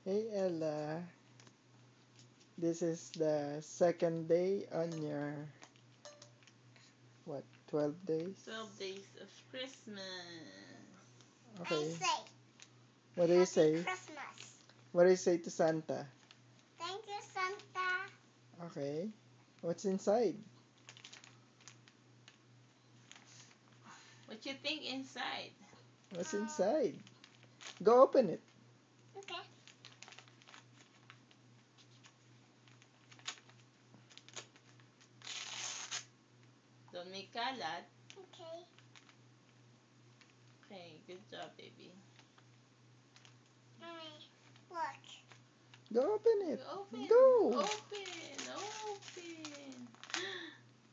Hey Ella, this is the second day on your, what, 12 days? 12 days of Christmas. Okay. I say, What do you Happy say? Christmas. What do you say to Santa? Thank you, Santa. Okay. What's inside? What you think inside? What's inside? Go open it. Okay. Don't make kalat. Okay. Okay, good job, baby. Mommy, look. Go open it. Open, Go. open.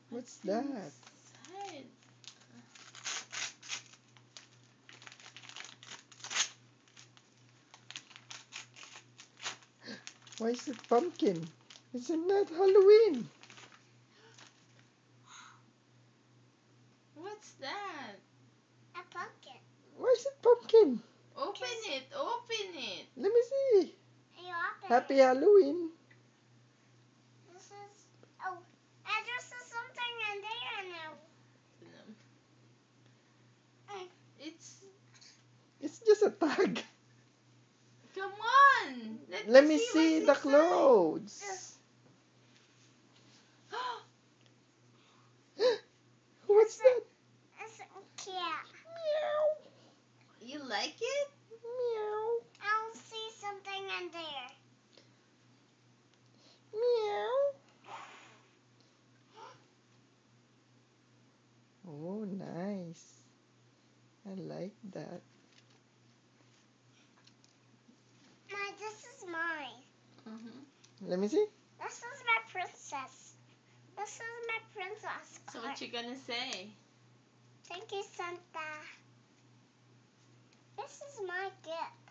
What's that? Inside? Why is it pumpkin? It's not Halloween. What's that? A pumpkin. Why is it pumpkin? Open it, open it. Let me see. You open Happy it. Halloween. This is, oh, and this is something in there now. It's just a tag. Come on. Let me see what's the inside. clothes. What's that? It's a cat. Meow. You like it? Meow. I'll see something in there. Meow. Oh, nice. I like that. This is mine. Let me see. This is my princess. This is my princess. So what you gonna say? Thank you, Santa. This is my gift.